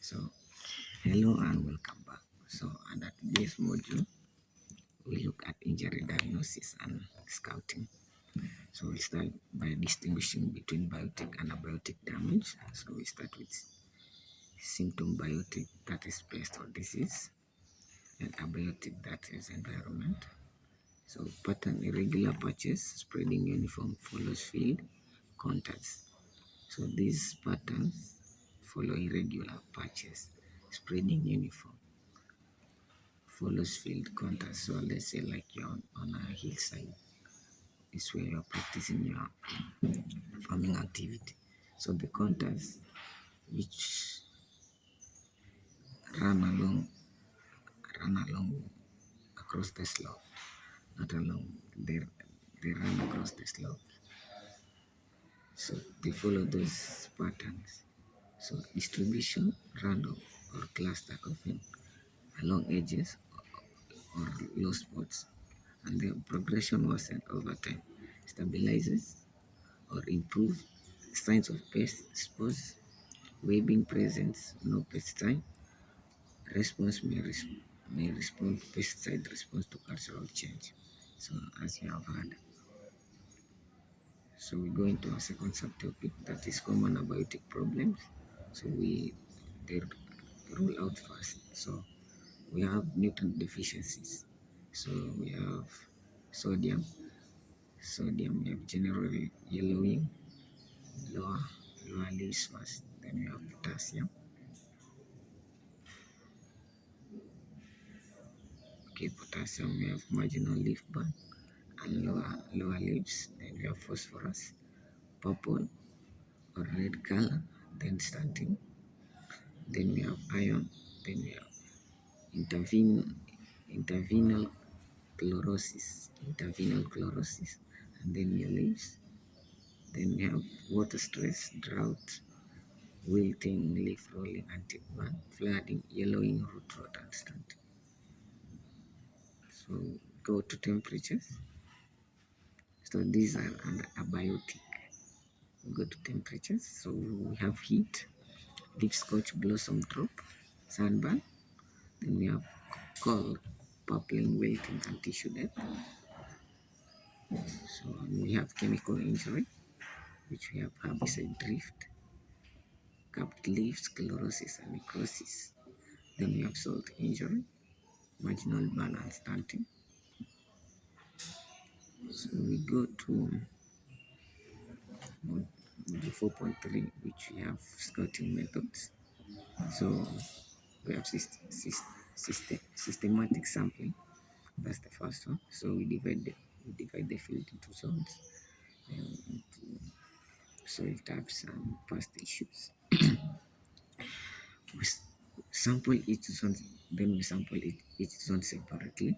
So, hello and welcome back. So, under today's module, we look at injury diagnosis and scouting. So, we start by distinguishing between biotic and abiotic damage. So, we start with symptom biotic, that is pest or disease, and abiotic, that is environment. So, pattern irregular patches spreading uniform follows field contacts. So, these patterns follow irregular patches spreading uniform follows field contact. So let's say like you're on a hillside, is where you're practicing your farming activity. So the contacts which run along across the slope, not along, they run across the slope. So they follow those patterns. So distribution, random or cluster, often along edges or low spots, and the progression worsened over time, stabilizes or improve. Signs of pest spores, webbing presence, no pesticide. Response may respond pesticide response to cultural change. So as you have heard. So we go into our second subtopic, that is common abiotic problems. So they roll out first. So we have nutrient deficiencies. So we have sodium. Sodium, we have generally yellowing, lower leaves first. Then we have potassium. Okay, potassium, we have marginal leaf burn and lower leaves. Then we have phosphorus, purple or red color, then stunting. Then we have iron. Then we have intervenal chlorosis, and then your leaves. Then we have water stress, drought, wilting, leaf rolling, antique burn, flooding, yellowing, root rot, and stunting. So go to temperatures. So these are under abiotic. Go to temperatures. So we have heat, leaf scorch, blossom drop, sunburn. Then we have cold, purpling, wilting, and tissue death. So we have chemical injury, which we have herbicide drift, capped leaves, sclerosis, and necrosis. Then we have salt injury, marginal burn, and stunting. So we go to the 4.3, which we have scouting methods. So we have systematic sampling. That's the first one. So we divide the field into zones, into soil types and past issues. We sample each zone, then we sample each zone separately.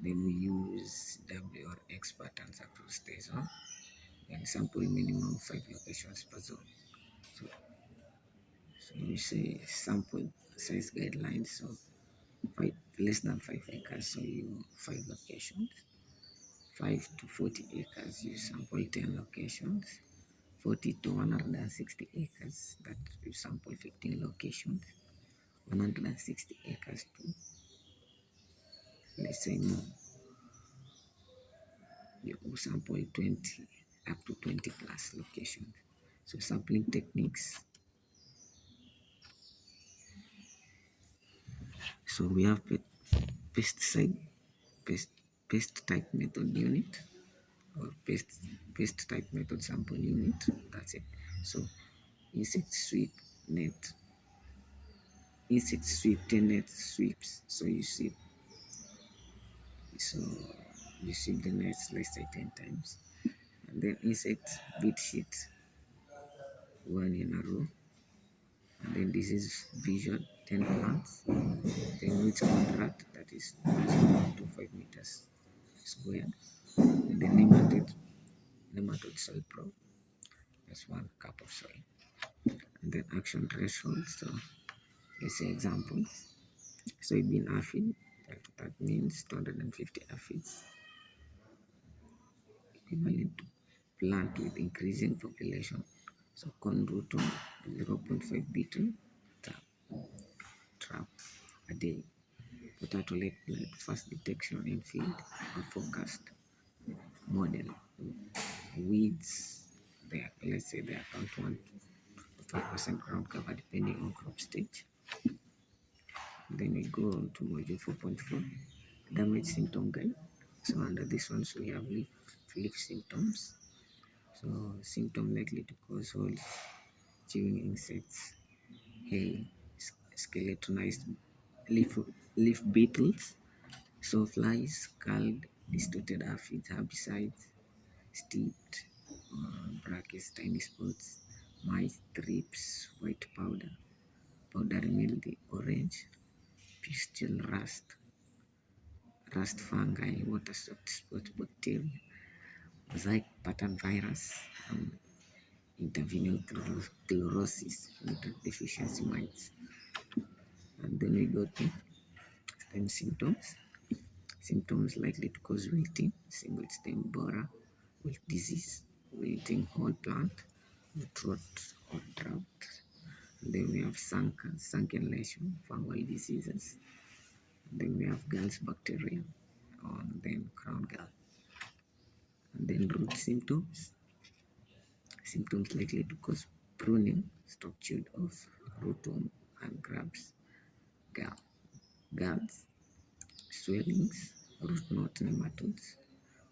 Then we use W or X patterns across the zone. Then sample minimum 5 locations per zone. So you say sample size guidelines. So less than 5 acres, so you 5 locations. 5 to 40 acres, you sample 10 locations. 40 to 160 acres, that you sample 15 locations. 160 acres to, let's say more, you sample 20 up to 20 plus locations. So sampling techniques. So we have pesticide, pest type method unit, or pest type method sample unit. That's it. So insect sweep net, 10 net sweeps. So you sweep the nets, let's say 10 times, and then insect beat sheet, one in a row. And then this is visual, 10 plants. Then which contract, that is 0 to 5 meters square. And then nematode soil probe, that's 1 cup of soil. And then action threshold. So let's say examples. Soybean aphid, that means 250 aphids, equivalent to plant with increasing population. So corn root 0.5 beetle, a day. Potato late blood, fast detection in field or forecast. Model weeds. Let's say they account 1 to 5% ground cover depending on crop stage. Then we go on to module 4.4, damage symptom guide. So under this one, so we have leaf symptoms. So symptom likely to cause holes, chewing insects, hail, skeletonized leaf beetles, sawflies, scald, distorted aphids, herbicides, steeped, brackish, tiny spots, mice, thrips, white powder, powdery mildew, orange, pistol rust fungi, water soaked spot bacteria, mosaic pattern virus, intervening chlorosis, nutrient deficiency mites. And then we go to stem symptoms. Symptoms likely to cause wilting, single stem borer, wilt disease, wilting whole plant, root rot or drought. And then we have sunken lesion, fungal diseases. And then we have Gall's bacteria, and then crown gall. And then root symptoms. Symptoms likely to cause pruning, stalk chewed off, rootworm and grubs, galls, swellings, root knot nematodes.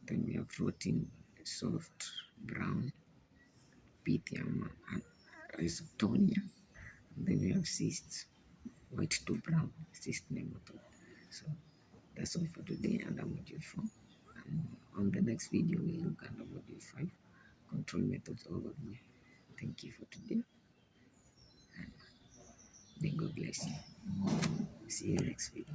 Then we have rotting, soft, brown, pythium and rhizoctonia. Then we have cysts, white to brown, cyst nematode. So that's all for today under module 4. And on the next video, we'll look under module 5, control methods overview. Thank you for today, and may God bless you. See you next video.